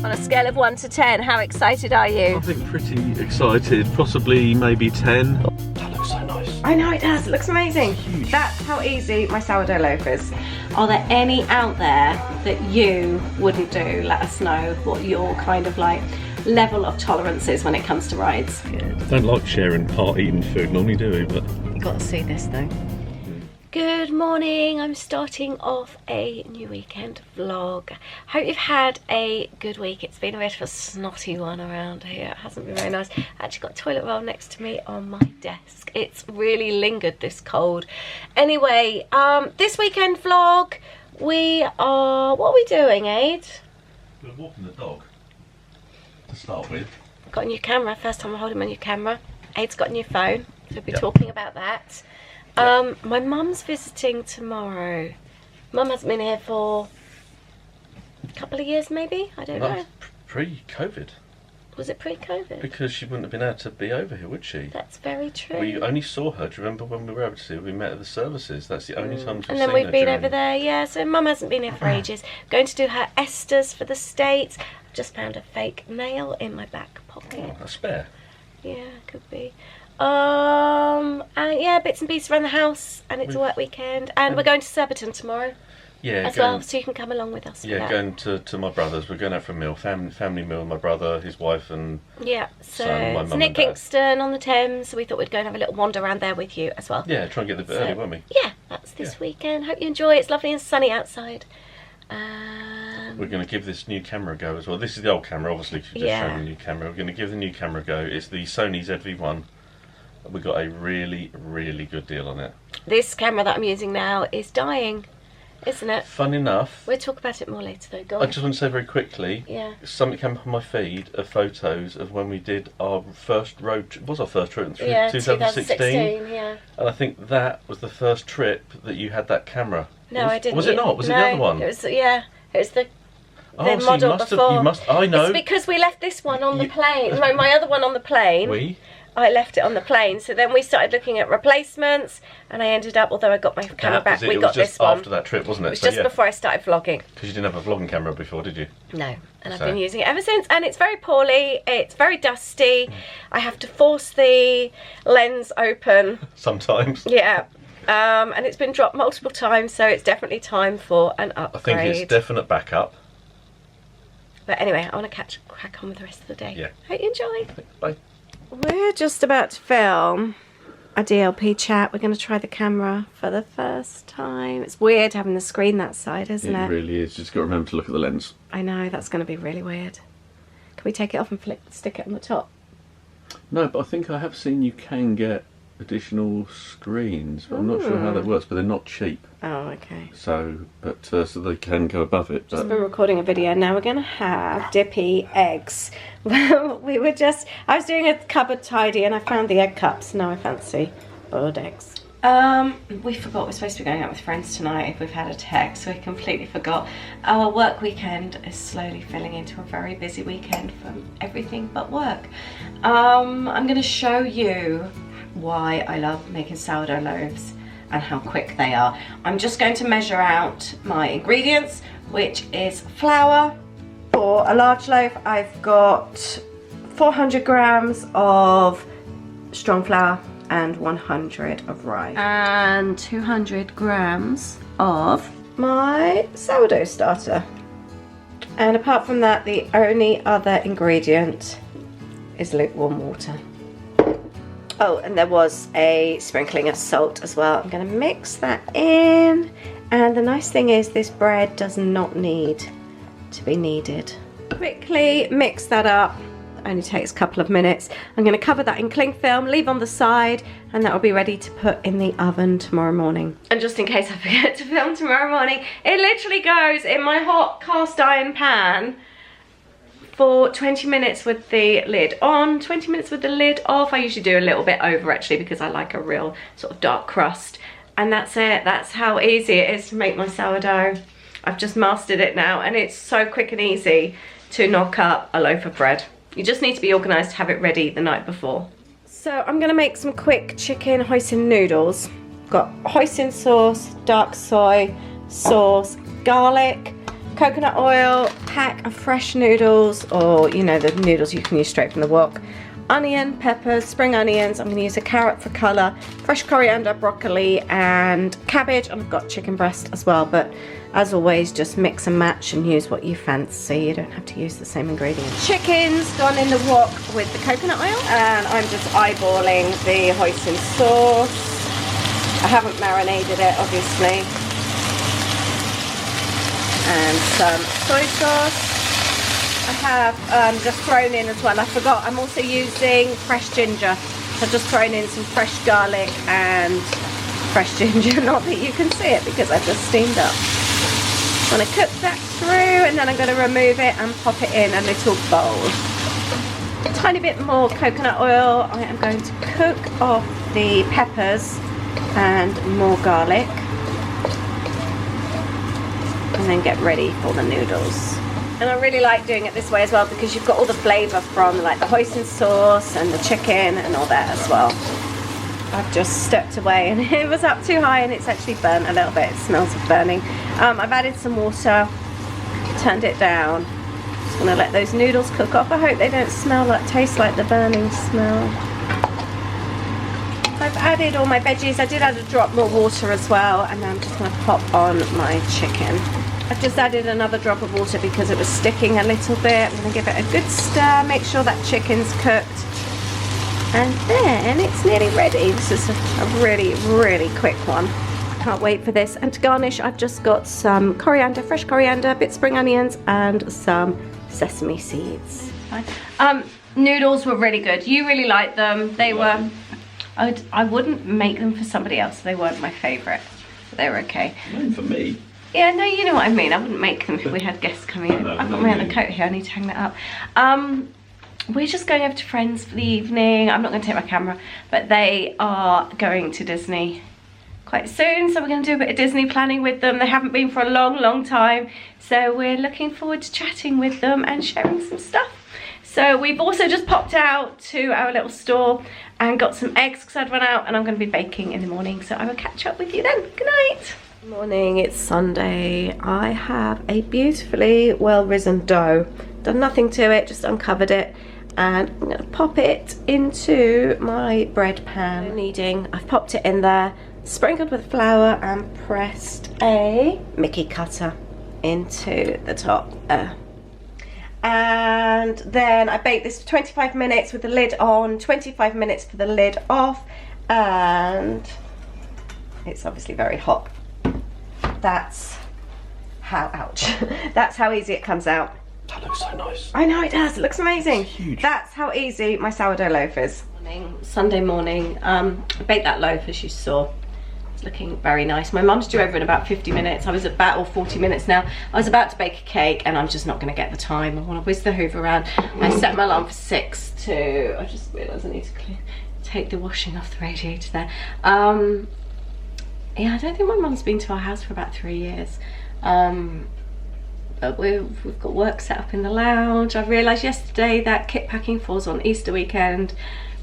On a scale of 1 to 10, how excited are you? I think pretty excited, possibly maybe 10. That looks so nice. I know it does, it looks amazing. Huge. That's how easy my sourdough loaf is. Are there any out there that you wouldn't do? Let us know what your kind of like level of tolerance is when it comes to rides. Yeah, I don't like sharing part eating food normally, do we? But You got to see this though. Good morning, I'm starting off a new weekend vlog. Hope you've had a good week. It's been a bit of a snotty one around here. It hasn't been very nice. I actually got a toilet roll next to me on my desk. It's really lingered this cold. Anyway, this weekend vlog, what are we doing, Aid? we're walking the dog to start with. Got a new camera, first time I'm holding my new camera. Aid's got a new phone, so we'll be Yep. talking about that. My mum's visiting tomorrow. Mum hasn't been here for a couple of years maybe, I don't know. Pre-COVID. Was it pre-COVID? Because she wouldn't have been able to be over here, would she? That's very true. We only saw her, do you remember when we were able to see her? We met at the services. That's the only time we've And seen then her we've been during- over there, yeah, so Mum hasn't been here for ages. Going to do her Esters for the States. I've just found a fake nail in my back pocket. Oh, a spare. Yeah, could be. And yeah, bits and pieces around the house, and it's a work weekend. And we're going to Surbiton tomorrow Yeah, as well, so you can come along with us. Yeah, for that. going to my brother's. We're going out for a meal, family meal. My brother, his wife, and Yeah, so son, my it's mum Nick and dad. Kingston on the Thames, so we thought we'd go and have a little wander around there with you as well. yeah, try and get there a bit early, won't we? Yeah, that's this weekend. Hope you enjoy. It's lovely and sunny outside. We're going to give this new camera a go as well. This is the old camera, obviously, 'cause you've just shown the new camera. We're going to give the new camera a go. It's the Sony ZV-1. We got a really, really good deal on it. This camera that I'm using now is dying, isn't it? Fun enough, We'll talk about it more later though. Go I on. just want to say very quickly, Yeah. something came up on my feed of photos of when we did our first road trip. Was our first trip in Yeah, 2016? yeah. And I think that was the first trip that you had that camera. No, I didn't. Was it not? Was it the other one? It was, yeah. It was the Oh, so you model must have- before. you must- I know. It's because we left this one on the plane. No, my other one on the plane. I left it on the plane. So then we started looking at replacements, and I ended up, although I got my camera back, we it got was just this one. after that trip, wasn't it? It was just before I started vlogging. Because you didn't have a vlogging camera before, did you? No, and I've So- been using it ever since, and it's very poorly. It's very dusty. I have to force the lens open. Sometimes. Yeah. And it's been dropped multiple times, so it's definitely time for an upgrade. I think it's definite backup. But anyway, I want to crack on with the rest of the day. Yeah. Hope you enjoy. Bye. We're just about to film a DLP chat. We're going to try the camera for the first time. It's weird having the screen that side, isn't it? It really is. Just got to remember to look at the lens. I know, that's going to be really weird. Can we take it off and stick it on the top? No, but I think I have seen you can get additional screens. I'm not sure how that works, but they're not cheap. Oh, okay. So they can go above it. But We're recording a video now. We're going to have dippy eggs. I was doing a cupboard tidy and I found the egg cups. Now I fancy boiled eggs. We forgot we're supposed to be going out with friends tonight if we've had a text. We completely forgot. Our work weekend is slowly filling into a very busy weekend from everything but work. I'm going to show you why I love making sourdough loaves and how quick they are. I'm just going to measure out my ingredients, which is flour. For a large loaf, I've got 400 grams of strong flour and 100 of rye. And 200 grams of my sourdough starter. And apart from that, the only other ingredient is lukewarm water. Oh, and there was a sprinkling of salt as well. I'm going to mix that in. And the nice thing is this bread does not need to be kneaded. Quickly mix that up. Only takes a couple of minutes. I'm going to cover that in cling film, leave on the side, and that will be ready to put in the oven tomorrow morning. And just in case I forget to film tomorrow morning, it literally goes in my hot cast iron pan for 20 minutes with the lid on, 20 minutes with the lid off. I usually do a little bit over actually because I like a real sort of dark crust. And that's it. That's how easy it is to make my sourdough. I've just mastered it now, and it's so quick and easy to knock up a loaf of bread. You just need to be organised to have it ready the night before. So I'm going to make some quick chicken hoisin noodles. Got hoisin sauce, dark soy sauce, garlic, coconut oil, pack of fresh noodles, or you know, the noodles you can use straight from the wok. Onion, peppers, spring onions. I'm going to use a carrot for colour, fresh coriander, broccoli and cabbage. I've got chicken breast as well, but as always just mix and match and use what you fancy. You don't have to use the same ingredients. Chicken's gone in the wok with the coconut oil, and I'm just eyeballing the hoisin sauce. I haven't marinated it obviously. And some soy sauce. I have just thrown in as well, I forgot, I'm also using fresh ginger. So I've just thrown in some fresh garlic and fresh ginger, not that you can see it because I've just steamed up. I'm going to cook that through and then I'm going to remove it and pop it in a little bowl. A tiny bit more coconut oil. I am going to cook off the peppers and more garlic. And then get ready for the noodles. And I really like doing it this way as well because you've got all the flavour from like the hoisin sauce and the chicken and all that as well. I've just stepped away and it was up too high and it's actually burnt a little bit. It smells of burning. I've added some water, turned it down. Just going to let those noodles cook off. I hope they don't taste like the burning smell. I've added all my veggies. I did add a drop more water as well, and then I'm just going to pop on my chicken. I've just added another drop of water because it was sticking a little bit. I'm going to give it a good stir, make sure that chicken's cooked, and then it's nearly ready. This is a really, really quick one. Can't wait for this. And to garnish, I've just got some coriander, fresh coriander, a bit spring onions, and some sesame seeds. Noodles were really good. You really liked them. They were. I wouldn't make them for somebody else. They weren't my favourite. But they were okay. Made for me. Yeah, no, you know what I mean. I wouldn't make them if we had guests coming in. I've got my other coat here. I need to hang that up. We're just going over to friends for the evening. I'm not going to take my camera, but they are going to Disney quite soon. So we're going to do a bit of Disney planning with them. They haven't been for a long, long time. So we're looking forward to chatting with them and sharing some stuff. So we've also just popped out to our little store and got some eggs because I'd run out, and I'm going to be baking in the morning. So I will catch up with you then. Good night. Morning, it's Sunday. I have a beautifully well risen dough. Done nothing to it, just uncovered it, and I'm going to pop it into my bread pan. I've popped it in there, sprinkled with flour, and pressed a Mickey cutter into the top there. And then I bake this for 25 minutes with the lid on, 25 minutes for the lid off, and it's obviously very hot. That's how, ouch, that's how easy it comes out. That looks so nice. I know it does, it looks amazing. It's huge. That's how easy my sourdough loaf is. Sunday morning, I baked that loaf as you saw. It's looking very nice. My mum's due over in about 50 minutes. I was about, or 40 minutes now. I was about to bake a cake and I'm just not going to get the time. I want to whiz the hoover around. I set my alarm for 6 to, I just realised I need to take the washing off the radiator there. Yeah, I don't think my mum's been to our house for about 3 years. But we've got work set up in the lounge. I realised yesterday that kit packing falls on Easter weekend.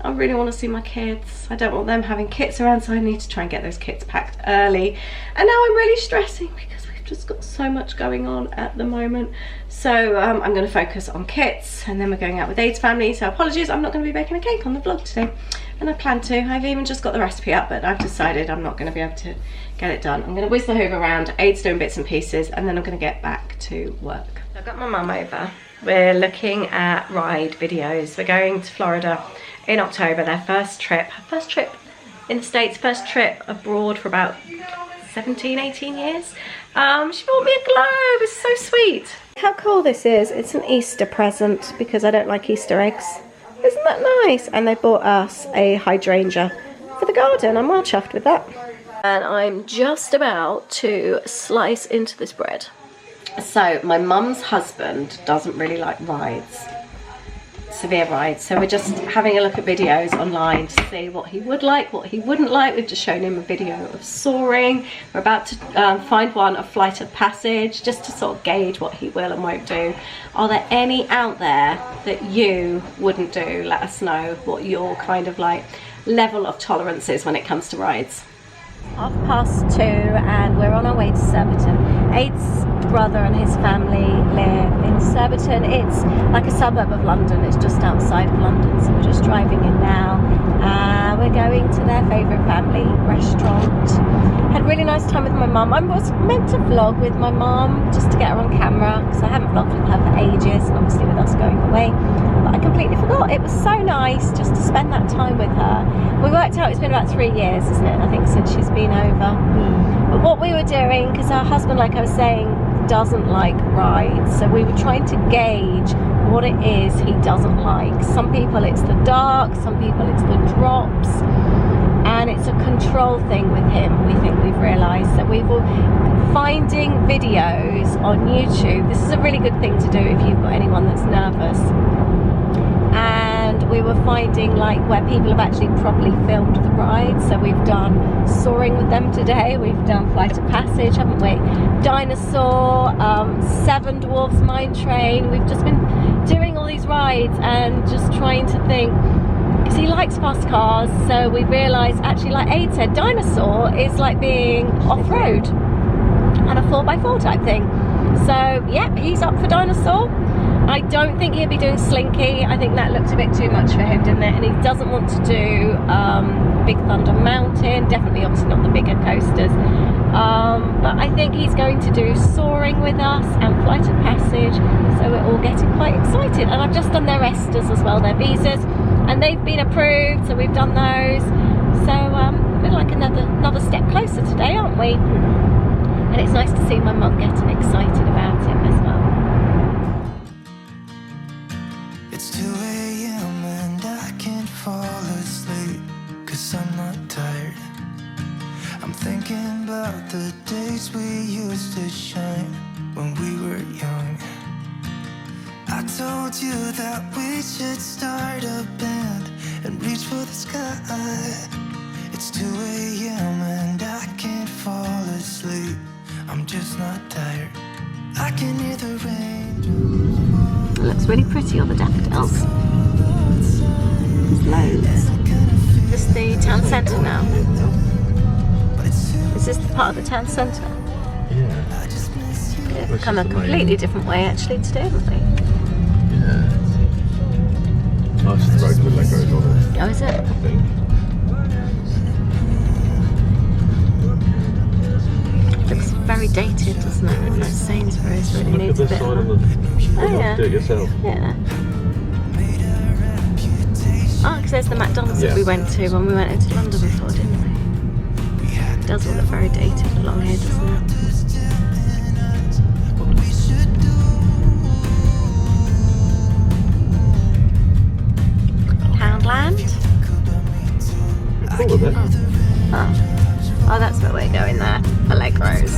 I really want to see my kids. I don't want them having kits around, so I need to try and get those kits packed early. And now I'm really stressing because we've just got so much going on at the moment. So I'm going to focus on kits, and then we're going out with Aid's family. So apologies, I'm not going to be baking a cake on the vlog today. And I plan to. I've even just got the recipe up, but I've decided I'm not going to be able to get it done. I'm going to whiz the hoover around, Aid's doing bits and pieces, and then I'm going to get back to work. I've got my mum over. We're looking at ride videos. We're going to Florida in October, their first trip in the States, first trip abroad for about 17, 18 years. She bought me a globe, it's so sweet. How cool this is. It's an Easter present because I don't like Easter eggs. Isn't that nice? And they bought us a hydrangea for the garden. I'm well chuffed with that. And I'm just about to slice into this bread. So my mum's husband doesn't really like rides, severe rides, so we're just having a look at videos online to see what he would like, what he wouldn't like. We've just shown him a video of soaring. We're about to find one, a flight of passage, just to sort of gauge what he will and won't do. Are there any out there that you wouldn't do? Let us know what your kind of like level of tolerance is when it comes to rides. 2:30 and we're on our way to Surbiton. Aid's brother and his family live in Surbiton. It's like a suburb of London. It's just outside of London, so we're just driving in now. We're going to their favourite family restaurant. Had a really nice time with my mum. I was meant to vlog with my mum just to get her on camera, because I haven't vlogged with her for ages, and obviously with us going away. But I completely forgot. It was so nice just to spend that time with her. We worked out it's been about 3 years, isn't it, I think, since she's been over. But what we were doing, because her husband, like I was saying, doesn't like rides, so we were trying to gauge what it is he doesn't like. Some people it's the dark, some people it's the drops, and it's a control thing with him. We think we've realised that we've finding videos on YouTube. This is a really good thing to do if you've got anyone that's nervous. And we were finding like where people have actually properly filmed the ride. So we've done Soaring with them today, we've done Flight of Passage, haven't we? Dinosaur, Seven Dwarfs Mine Train. We've just been doing all these rides and just trying to think, because he likes fast cars. So we realised actually, like Aid said, Dinosaur is like being off-road on a 4x4 type thing. So yeah, he's up for Dinosaur. I don't think he'll be doing Slinky. I think that looked a bit too much for him, didn't it? And he doesn't want to do Big Thunder Mountain. Definitely, obviously not the bigger coasters. But I think he's going to do Soaring with us and Flight of Passage. So we're all getting quite excited. And I've just done their ESTAs as well, their visas, and they've been approved. So we've done those. So we're like another step closer today, aren't we? And it's nice to see my mum getting excited about him as well. It's 2 a.m. and I can't fall asleep, 'cause I'm not tired. I'm thinking about the days we used to shine when we were young. I told you that we should start a band and reach for the sky. It's 2 a.m. and I can't fall asleep. I'm just not tired. I can hear the rain. It looks really pretty, all the daffodils. There's loads. Is this the town centre now? Is this the part of the town centre? Yeah. We've come a completely different way actually today, haven't we? Yeah. Nice the road with Legos on it. Oh, is it? I think. Looks very dated, doesn't it? Like Sainsbury's really needs a bit of a... Oh yeah. Do it yourself. Yeah. Oh, because there's the McDonald's that we went to when we went into London before, didn't we? It does all look very dated along here, doesn't it? Poundland? Cool, isn't it? Oh, that's where we're going there. Allegros.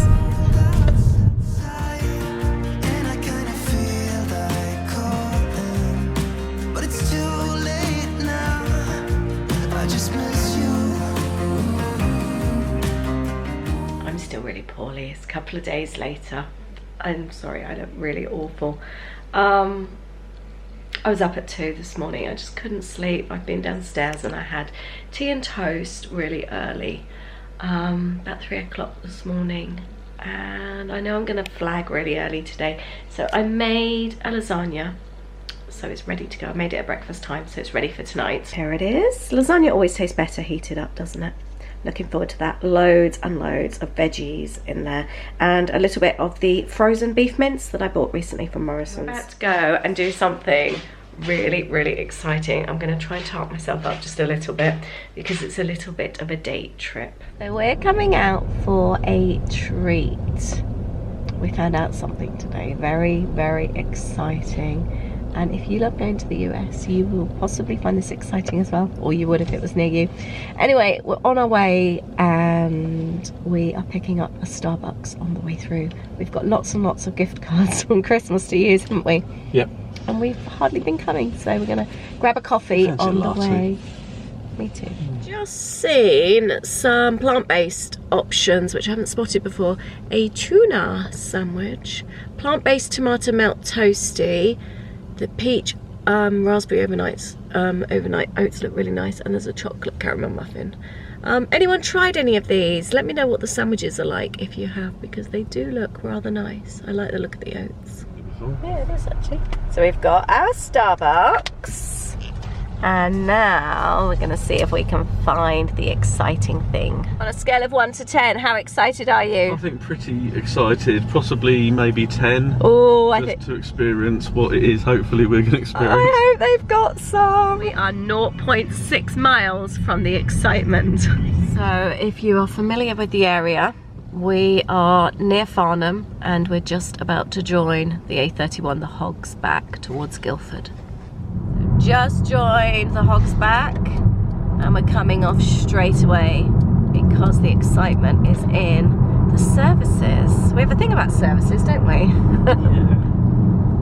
I'm still really poorly. It's a couple of days later. I'm sorry, I look really awful. I was up at 2 this morning. I just couldn't sleep. I've been downstairs and I had tea and toast really early. About 3 o'clock this morning, and I know I'm gonna flag really early today, so I made a lasagna, so it's ready to go. I made it at breakfast time, so it's ready for tonight. Here it is. Lasagna always tastes better heated up, doesn't it? Looking forward to that. Loads and loads of veggies in there, and a little bit of the frozen beef mince that I bought recently from Morrison's. I'm about to go and do something really exciting. I'm going to try and tarp myself up just a little bit because it's a little bit of a date trip. So we're coming out for a treat. We found out something today, very exciting, and if you love going to the US you will possibly find this exciting as well, or you would if it was near you. Anyway, we're on our way and we are picking up a Starbucks on the way through. We've got lots and lots of gift cards from Christmas to use, haven't we? Yep. And we've hardly been coming, so we're gonna grab a coffee on the way. Me too. Just seen some plant-based options which I haven't spotted before. A tuna sandwich, plant-based tomato melt toasty, the peach raspberry overnight oats look really nice, and there's a chocolate caramel muffin. Anyone tried any of these? Let me know what the sandwiches are like if you have, because they do look rather nice. I like the look of the oats. Yeah, it is actually. So we've got our Starbucks. And now we're gonna see if we can find the exciting thing. On a scale of 1 to 10, how excited are you? I think pretty excited, possibly maybe 10. Oh, I think to experience what it is. Hopefully we're gonna experience. I hope they've got some. We are 0.6 miles from the excitement. So if you are familiar with the area, we are near Farnham and we're just about to join the A31, the Hogs Back towards Guildford. Just joined the Hogs Back and we're coming off straight away because the excitement is in the services. We have a thing about services, don't we?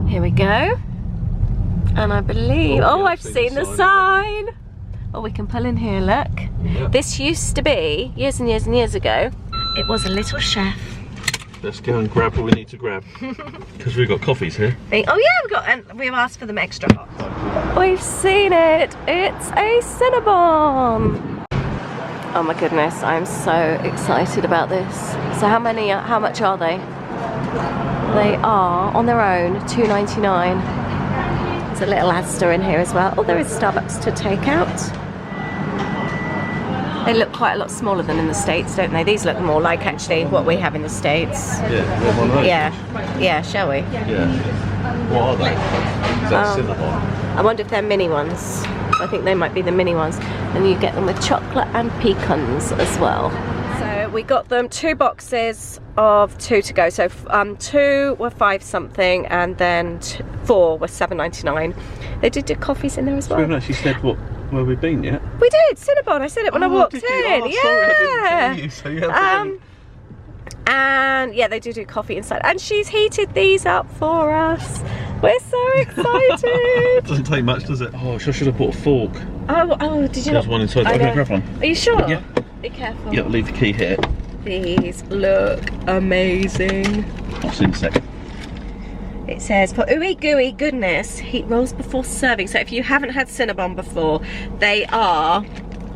Yeah. Here we go. And I believe, oh, I've seen the sign. Oh, we can pull in here, look. Yeah. This used to be, years and years and years ago, it was a little chef. Let's go and grab what we need to grab. Because we've got coffees here. Oh yeah, and we've asked for them extra hot. We've seen it. It's a Cinnabon. Oh my goodness, I'm so excited about this. So how much are they? They are on their own £2.99. There's a little Asda in here as well. Oh, there is Starbucks to take out. They look quite a lot smaller than in the States, don't they? These look more like actually what we have in the States. Yeah, one of those. Yeah, shall we? Yeah. What are they? Is that Cinnabon? I wonder if they're mini ones. I think they might be the mini ones. And you get them with chocolate and pecans as well. So we got them 2 boxes of 2 to go. So 2 were 5 something and then 4 were £7.99. They did do coffees in there as well. We haven't actually said where we've been yet. We did, Cinnabon. I said it when I walked in. Oh, yeah. Sorry, I didn't tell you. So you have and yeah, they do coffee inside. And she's heated these up for us. We're so excited. It doesn't take much, does it? Oh, I should have bought a fork. Oh, did you not? There's one inside. I'm going to grab one. Are you sure? Yeah. Be careful. Yeah, leave the key here. These look amazing. I'll see in a sec. It says, for ooey gooey goodness, heat rolls before serving. So if you haven't had Cinnabon before, they are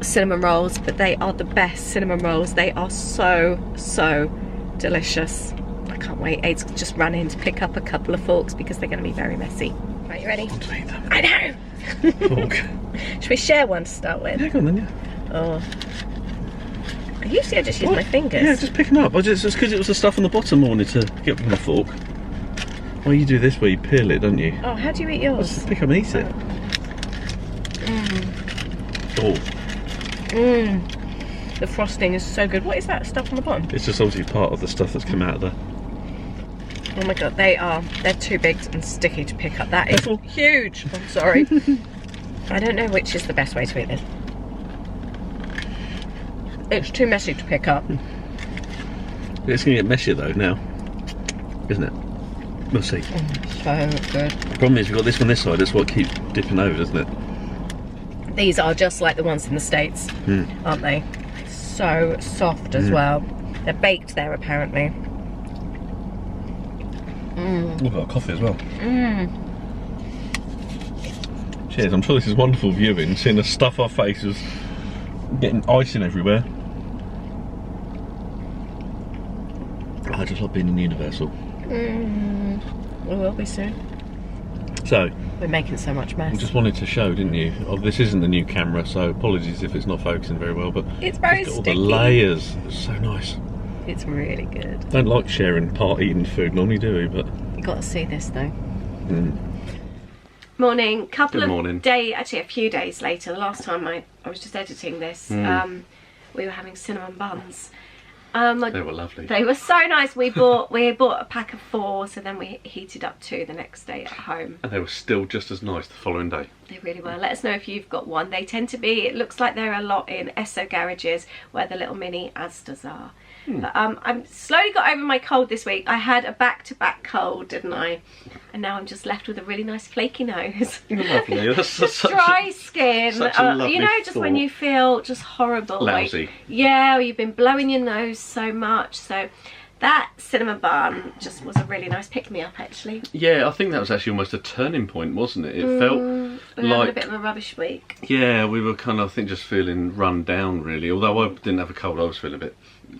cinnamon rolls, but they are the best cinnamon rolls. They are so, so delicious. I can't wait. Aid's just run in to pick up a couple of forks because they're going to be very messy. Right, you ready? I want to eat them. I know. Fork. Should we share one to start with? Yeah, go on then, yeah. Oh. Usually I just use my fingers. Yeah, just pick them up. Just because it was the stuff on the bottom I wanted to get with my fork. Well, you do this where you peel it, don't you? Oh, how do you eat yours? Just pick up and eat it. Oh. The frosting is so good. What is that stuff on the bottom? It's just obviously part of the stuff that's come out of there. Oh my god, they're too big and sticky to pick up. That is huge. I'm sorry. I don't know which is the best way to eat this. It's too messy to pick up. It's going to get messier though now, isn't it? We'll see. So good. The problem is we've got this one this side, that's what keeps dipping over, doesn't it? These are just like the ones in the States, aren't they? So soft as well. They're baked there apparently. We've got a coffee as well. Cheers, I'm sure this is wonderful viewing, seeing us stuff our faces, getting icing everywhere. I just love being in Universal. We will be soon. So, we're making so much mess. I just wanted to show, didn't you? Oh, this isn't the new camera, so apologies if it's not focusing very well, but it's very got all sticky. the layers. It's so nice. It's really good. Don't like sharing part eating food normally, do we? But you got to see this though. Morning. Actually a few days later. The last time I was just editing this, we were having cinnamon buns. They were lovely. They were so nice. We bought a pack of 4, so then we heated up 2 the next day at home. And they were still just as nice the following day. They really were. Let us know if you've got one. They tend to be, it looks like there are a lot in Esso garages where the little mini Asdas are. But I've slowly got over my cold this week. I had a back-to-back cold, didn't I? And now I'm just left with a really nice flaky nose. Lovely. That's dry skin. Such a lovely you know, just when you feel just horrible. Lousy. Like, yeah, you've been blowing your nose so much. So that cinnamon bun just was a really nice pick-me-up, actually. Yeah, I think that was actually almost a turning point, wasn't it? It felt we were having a bit of a rubbish week. Yeah, we were kind of, I think, just feeling run down, really. Although I didn't have a cold, I was feeling a bit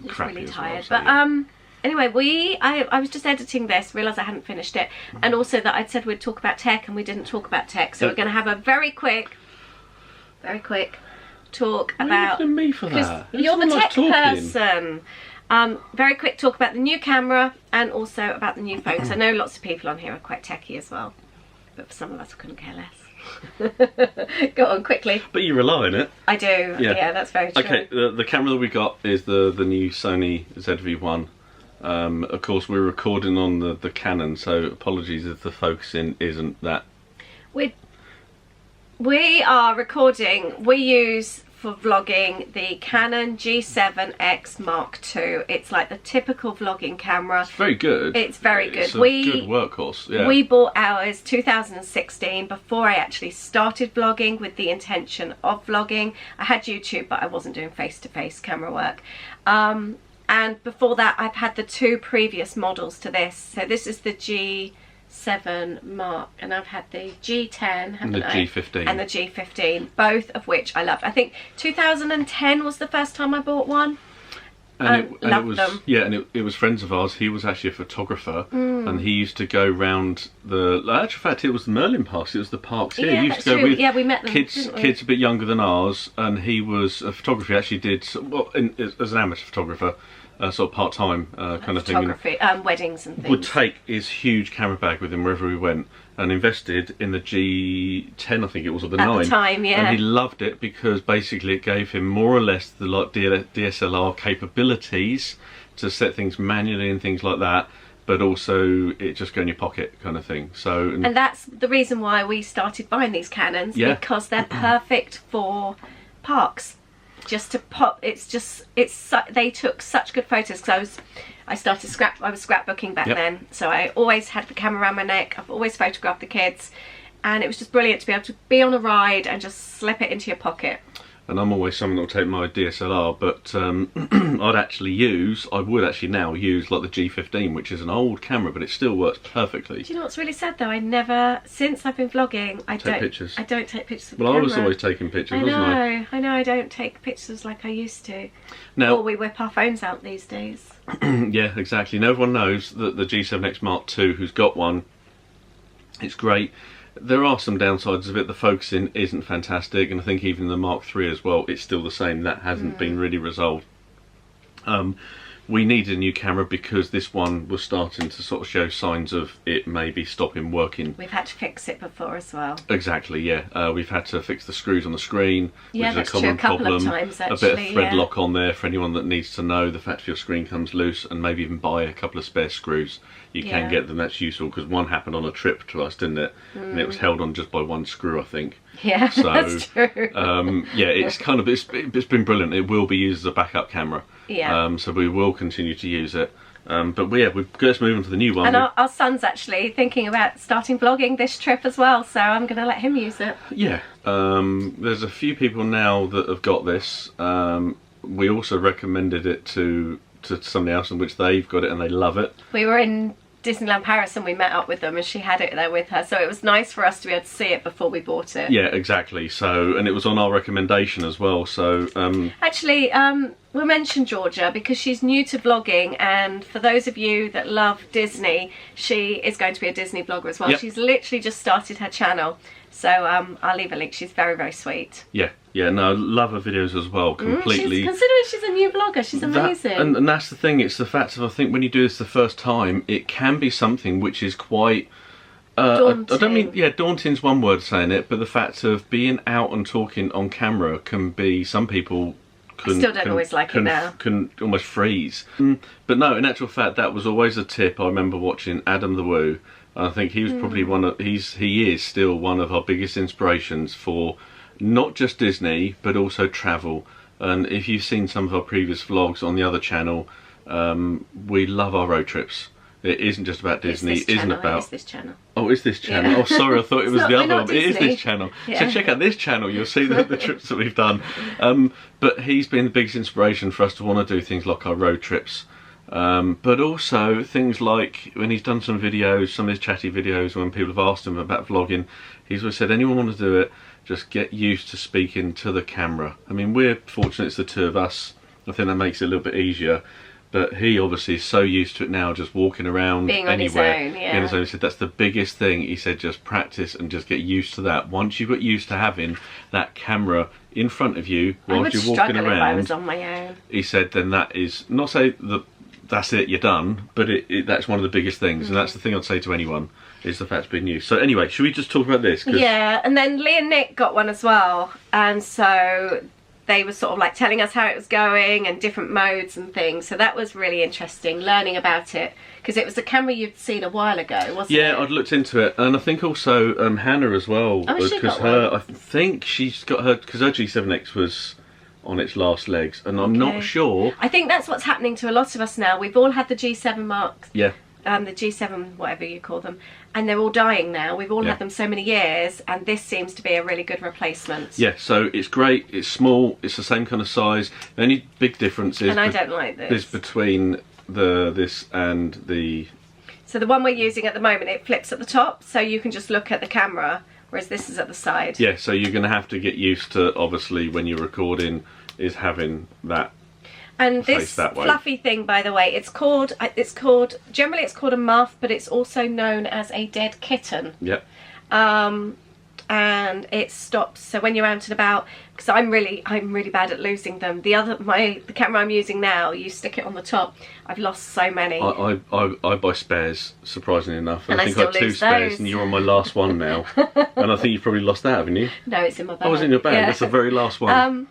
crappy really as tired. well. So, but anyway, I was just editing this, realised I hadn't finished it, and also that I'd said we'd talk about tech, and we didn't talk about tech. So we're going to have a very quick talk about. Why are you looking at me for that? You're the tech person. Very quick talk about the new camera and also about the new phones. I know lots of people on here are quite techy as well, but for some of us we couldn't care less. Go on quickly. But you rely on it. I do. Yeah, that's very true. Okay, the camera that we got is the new Sony ZV-1. Of course, we're recording on the Canon, so apologies if the focusing isn't that. We are recording. We use for vlogging the Canon G7X Mark II. It's like the typical vlogging camera. It's very good. It's very good. It's a good workhorse. Yeah. We bought ours 2016 before I actually started vlogging with the intention of vlogging. I had YouTube, but I wasn't doing face-to-face camera work. And before that, I've had the 2 previous models to this. So this is the G7 Mark, and I've had the G10, haven't I? And the G15. And the G15, both of which I loved. I think 2010 was the first time I bought one. And it was them. Yeah, and it was friends of ours. He was actually a photographer, and he used to go round the. Actual fact, it was the Merlin Parks. It was the parks here. Yeah, he used to go with we met them, kids a bit younger than ours, and he was a photographer. He actually did as an amateur photographer. Sort of part-time kind of thing. Photography, weddings and things. Would take his huge camera bag with him wherever we went, and invested in the G10, I think it was, or the 9. At the time, yeah. And he loved it because basically it gave him more or less the DSLR capabilities to set things manually and things like that, but also it just go in your pocket kind of thing. So and that's the reason why we started buying these Canons, because they're perfect for parks. Just to pop, they took such good photos, because I was scrapbooking back then, so I always had the camera around my neck. I've always photographed the kids, and it was just brilliant to be able to be on a ride and just slip it into your pocket. And I'm always someone that'll take my DSLR, but I would actually now use like the G15, which is an old camera, but it still works perfectly. Do you know what's really sad though? I never, since I've been vlogging, I don't take pictures of the camera. I was always taking pictures, wasn't I? I know, I don't take pictures like I used to. Now, or we whip our phones out these days. Yeah, exactly. Now everyone knows that the G7X Mark II, who's got one, it's great. There are some downsides of it. The focusing isn't fantastic, and I think even the Mark III as well, it's still the same. That hasn't been really resolved. We needed a new camera because this one was starting to sort of show signs of it maybe stopping working. We've had to fix it before as well. Exactly, yeah. We've had to fix the screws on the screen, yeah, which is a common problem. Of times, actually, a bit of thread lock on there for anyone that needs to know the fact if your screen comes loose, and maybe even buy a couple of spare screws. You can get them. That's useful, because one happened on a trip to us, didn't it? And it was held on just by one screw, I think. Yeah, so, that's true. Yeah, it's kind of it's been brilliant. It will be used as a backup camera. Yeah. So we will continue to use it. But let's move on to the new one. And our son's actually thinking about starting vlogging this trip as well, so I'm going to let him use it. Yeah. There's a few people now that have got this. We also recommended it to somebody else, in which they've got it and they love it. We were in Disneyland Paris and we met up with them, and she had it there with her, so it was nice for us to be able to see it before we bought it. Yeah, exactly. So, and it was on our recommendation as well. So actually, we'll mention Georgia because she's new to vlogging, and for those of you that love Disney, she is going to be a Disney vlogger as well. Yep. She's literally just started her channel, so I'll leave a link. She's very, very sweet. Yeah, no, I love her videos as well, completely. Considering she's a new vlogger, she's amazing. And that's the thing, it's the fact of, I think when you do this the first time, it can be something which is quite... daunting. I don't mean, daunting's one word saying it, but the fact of being out and talking on camera can be, some people can almost freeze. But no, in actual fact, that was always a tip. I remember watching Adam the Woo. I think he was probably he is still one of our biggest inspirations for not just Disney, but also travel. And if you've seen some of our previous vlogs on the other channel, we love our road trips. It isn't just about Disney. It isn't about... It's this channel. Oh, it's this channel. Yeah. Oh, sorry, I thought it was the other one. Disney. It is this channel. Yeah. So check out this channel. You'll see the trips that we've done. But he's been the biggest inspiration for us to want to do things like our road trips. But also things like when he's done some videos, some of his chatty videos, when people have asked him about vlogging, he's always said, anyone want to do it, just get used to speaking to the camera. I mean, we're fortunate it's the two of us. I think that makes it a little bit easier. But he obviously is so used to it now, just walking around being on anywhere. his own, yeah. Being on his own. He said that's the biggest thing. He said just practice and just get used to that. Once you've got used to having that camera in front of you whilst you're walking around, if I was on my own. He said then that is, not say that that's it, you're done, but that's one of the biggest things, and that's the thing I'd say to anyone, is the fact of being used. So anyway, should we just talk about this? Yeah, and then Lee and Nick got one as well, and so they were sort of like telling us how it was going and different modes and things, so that was really interesting, learning about it, because it was a camera you'd seen a while ago, wasn't it? Yeah, I'd looked into it, and I think also Hannah as well, because I think she's got her, because her G7X was on its last legs, and I'm not sure. I think that's what's happening to a lot of us now. We've all had the G7 marks. Yeah. The G7, whatever you call them, and they're all dying now. We've all had them so many years, and this seems to be a really good replacement. Yeah, so it's great, it's small, it's the same kind of size. The only big difference is, and I don't like this, is between this and the... So the one we're using at the moment, it flips at the top, so you can just look at the camera, whereas this is at the side. Yeah, so you're going to have to get used to, obviously, when you're recording, is having that. And this fluffy thing, by the way, generally it's called a muff, but it's also known as a dead kitten. Yep. And it stops, so when you're out and about, because I'm really bad at losing them. The camera I'm using now, you stick it on the top. I've lost so many. I buy spares, surprisingly enough, and I think I have 2 spares, and you're on my last one now. And I think you've probably lost that, haven't you? No, it's in my bag. Oh, it's in your bag. Yeah. That's the very last one.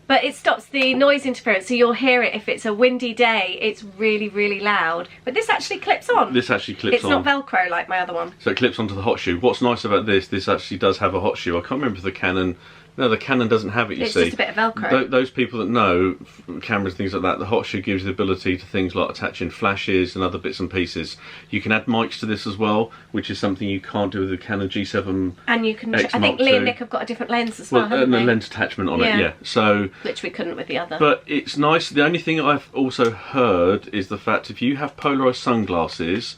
But it stops the noise interference, so you'll hear it if it's a windy day. It's really, really loud. But this actually clips on. This actually clips on. It's not Velcro like my other one. So it clips onto the hot shoe. What's nice about this actually does have a hot shoe. I can't remember if the Canon... No, the Canon doesn't have it, you see. It's just a bit of Velcro. Those people that know cameras, things like that, the hot shoe gives you the ability to things like attaching flashes and other bits and pieces. You can add mics to this as well, which is something you can't do with the Canon G7. And you can, I think Lee and Nick have got a different lens as well, haven't they? And a lens attachment on it, yeah. So, which we couldn't with the other. But it's nice. The only thing I've also heard is the fact if you have polarised sunglasses,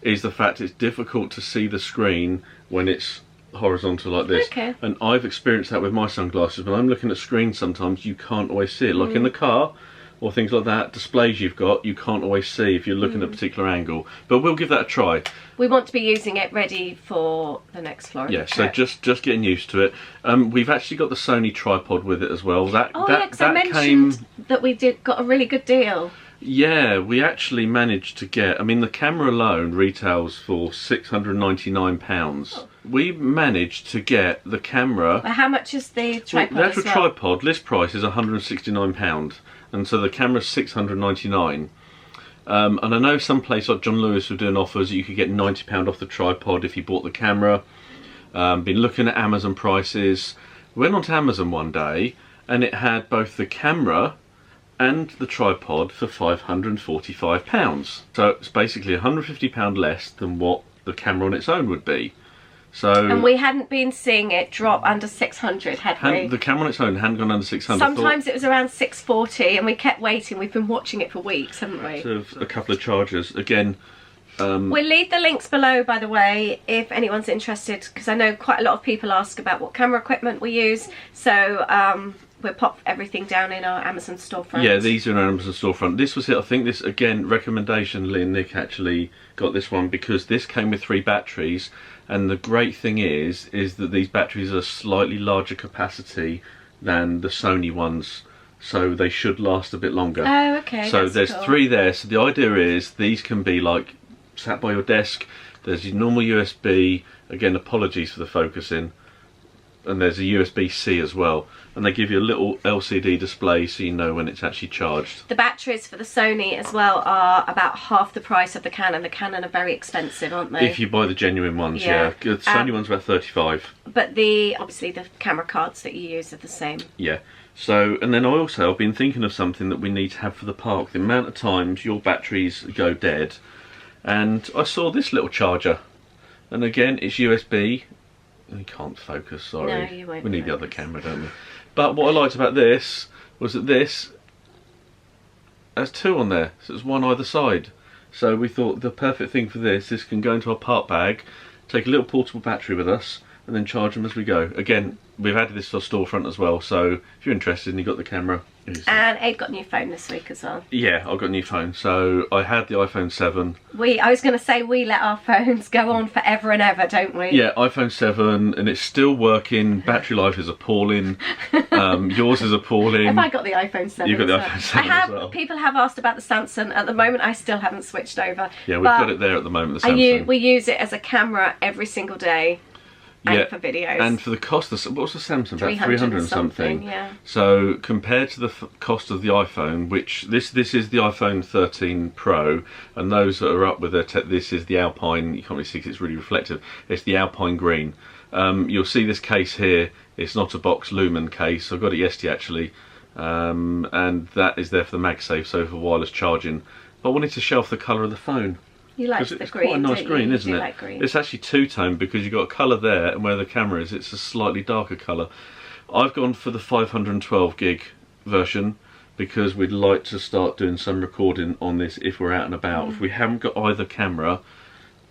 is the fact it's difficult to see the screen when it's horizontal like this. And I've experienced that with my sunglasses. When I'm looking at screens, sometimes you can't always see it, like in the car or things like that. Displays you've got, you can't always see if you're looking at a particular angle, but we'll give that a try. We want to be using it ready for the next Florida trip. So just getting used to it. We've actually got the Sony tripod with it as well. That I mentioned that we got a really good deal. Yeah, we actually managed to get, I mean, the camera alone retails for £699. We managed to get the camera... How much is the tripod? Well, the actual tripod, list price is £169, and so the camera's £699. And I know some place like John Lewis were doing offers that you could get £90 off the tripod if you bought the camera. Been looking at Amazon prices. Went onto Amazon one day, and it had both the camera and the tripod for £545. So it's basically £150 less than what the camera on its own would be. So, and we hadn't been seeing it drop under 600, had we? The camera on its own hadn't gone under 600. Sometimes it was around 640, and we kept waiting. We've been watching it for weeks, haven't we? Sort of a couple of chargers. Again, we'll leave the links below, by the way, if anyone's interested, because I know quite a lot of people ask about what camera equipment we use. So we'll pop everything down in our Amazon storefront. Yeah, these are in our Amazon storefront. This was it. I think this, again, recommendation. Lee and Nick actually got this one because this came with 3 batteries. And the great thing is that these batteries are slightly larger capacity than the Sony ones, so they should last a bit longer. Oh, okay. So there's cool. 3 there. So the idea is these can be like sat by your desk. There's your normal USB. Again, apologies for the focusing. And there's a USB-C as well. And they give you a little LCD display so you know when it's actually charged. The batteries for the Sony as well are about half the price of the Canon. The Canon are very expensive, aren't they? If you buy the genuine ones, yeah. The Sony one's about 35. But obviously the camera cards that you use are the same. Yeah. So, and then I've been thinking of something that we need to have for the park. The amount of times your batteries go dead. And I saw this little charger. And again, it's USB. You can't focus, sorry. No, you won't. We need the other camera, don't we? But what I liked about this was that this has 2 on there, so it's 1 either side. So we thought the perfect thing for this can go into our part bag, take a little portable battery with us, and then charge them as we go. Again, we've added this to our storefront as well, so if you're interested and you've got the camera. And Abe got a new phone this week as well. Yeah, I've got a new phone. So I had the iPhone 7. I was going to say, we let our phones go on forever and ever, don't we? Yeah, iPhone 7, and it's still working. Battery life is appalling. Yours is appalling. Have I got the iPhone 7? You've got the iPhone 7 as well. People have asked about the Samsung. At the moment, I still haven't switched over. Yeah, we've got it there at the moment, the Samsung. We use it as a camera every single day. And for videos. And for the cost of, what was the Samsung? About 300 and something. Yeah. So compared to the cost of the iPhone, which this is the iPhone 13 Pro, and those that are up with this is the Alpine. You can't really see because it's really reflective. It's the Alpine green. You'll see this case here. It's not a box lumen case. I got it yesterday actually, and that is there for the MagSafe, so for wireless charging. But I wanted to show off the colour of the phone. You like the green, it's quite a nice green, isn't it? Like green. It's actually two-tone because you've got a colour there, and where the camera is, it's a slightly darker colour. I've gone for the 512 gig version because we'd like to start doing some recording on this if we're out and about. If we haven't got either camera,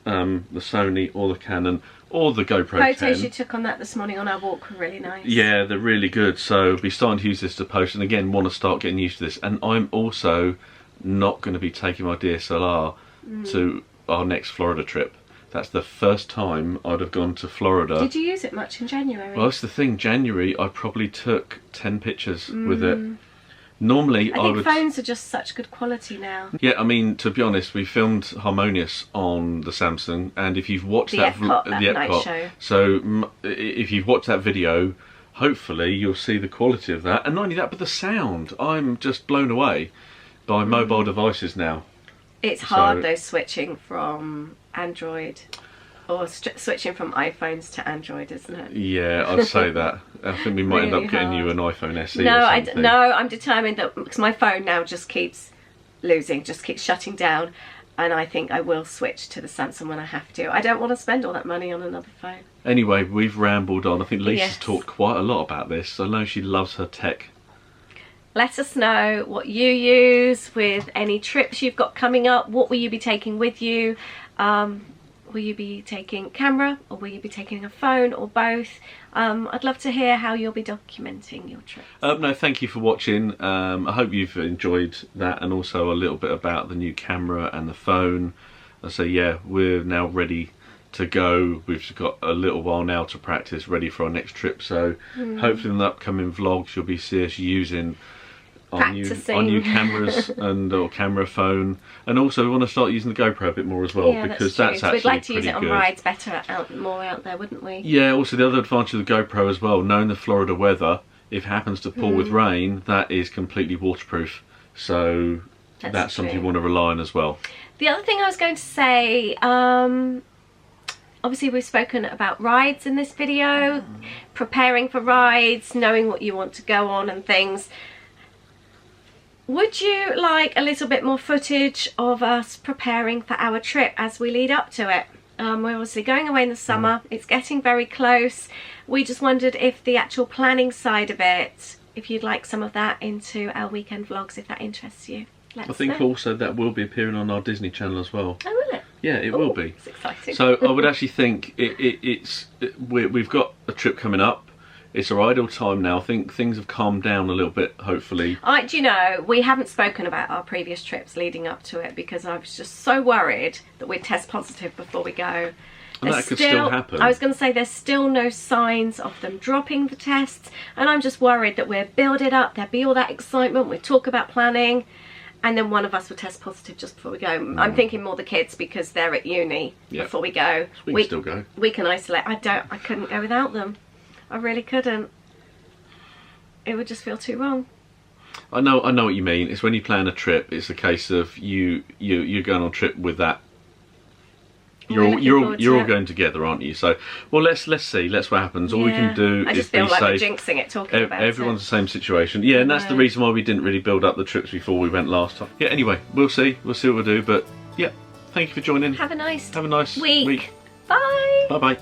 the Sony or the Canon or the GoPro 10. Photos you took on that this morning on our walk were really nice. Yeah, they're really good. So we'll be starting to use this to post, and again, want to start getting used to this. And I'm also not going to be taking my DSLR to our next Florida trip. That's the first time I'd have gone to Florida. Did you use it much in January? Well, that's the thing. January, I probably took 10 pictures with it. Normally, I think phones are just such good quality now. Yeah, I mean, to be honest, we filmed Harmonious on the Samsung, and if you've watched the Epcot show. So if you've watched that video, hopefully you'll see the quality of that. And not only that, but the sound. I'm just blown away by mobile devices now. It's hard though, switching from Android or switching from iPhones to Android, isn't it? Yeah, I'd say that. I think we might end up getting you an iPhone SE no, or something. No, I'm determined that, because my phone now just keeps losing, just keeps shutting down, and I think I will switch to the Samsung when I have to. I don't want to spend all that money on another phone. Anyway, we've rambled on. I think Lisa's talked quite a lot about this. I know she loves her tech. Let us know what you use with any trips you've got coming up. What will you be taking with you? Will you be taking camera, or will you be taking a phone, or both? I'd love to hear how you'll be documenting your trips. No, thank you for watching. I hope you've enjoyed that, and also a little bit about the new camera and the phone. So yeah, we're now ready to go. We've got a little while now to practice, ready for our next trip. So hopefully in the upcoming vlogs you'll be seeing us using our new cameras and or camera phone, and also we want to start using the GoPro a bit more as well, because that's actually we'd like to use it on good. Rides better, more out there, wouldn't we? Yeah, also the other advantage of the GoPro as well, knowing the Florida weather, if it happens to pour with rain, that is completely waterproof, so that's something you want to rely on as well. The other thing I was going to say, obviously we've spoken about rides in this video, preparing for rides, knowing what you want to go on and things. Would you like a little bit more footage of us preparing for our trip as we lead up to it? We're obviously going away in the summer. It's getting very close. We just wondered if the actual planning side of it, if you'd like some of that into our weekend vlogs, if that interests you. I think also that will be appearing on our Disney Channel as well. Oh, will it? Yeah, it will be. It's exciting. So I would actually think we've got a trip coming up. It's our ideal time now. I think things have calmed down a little bit, hopefully. Do you know, we haven't spoken about our previous trips leading up to it because I was just so worried that we'd test positive before we go. And that could still happen. I was going to say there's still no signs of them dropping the tests, and I'm just worried that we'll build it up, there'll be all that excitement, we talk about planning, and then one of us will test positive just before we go. I'm thinking more the kids because they're at uni before we go. We can still go. We can isolate. I couldn't go without them. I really couldn't. It would just feel too wrong. I know what you mean. It's when you plan a trip, it's a case of you're going on a trip with that. You're all going together, aren't you? So, well, let's see. Let's what happens. All we can do is be safe. I just feel like we're jinxing it talking about it. Everyone's the same situation. Yeah, and that's the reason why we didn't really build up the trips before we went last time. Yeah. Anyway, we'll see. We'll see what we'll do. But yeah, thank you for joining. Have a nice week. Bye. Bye bye.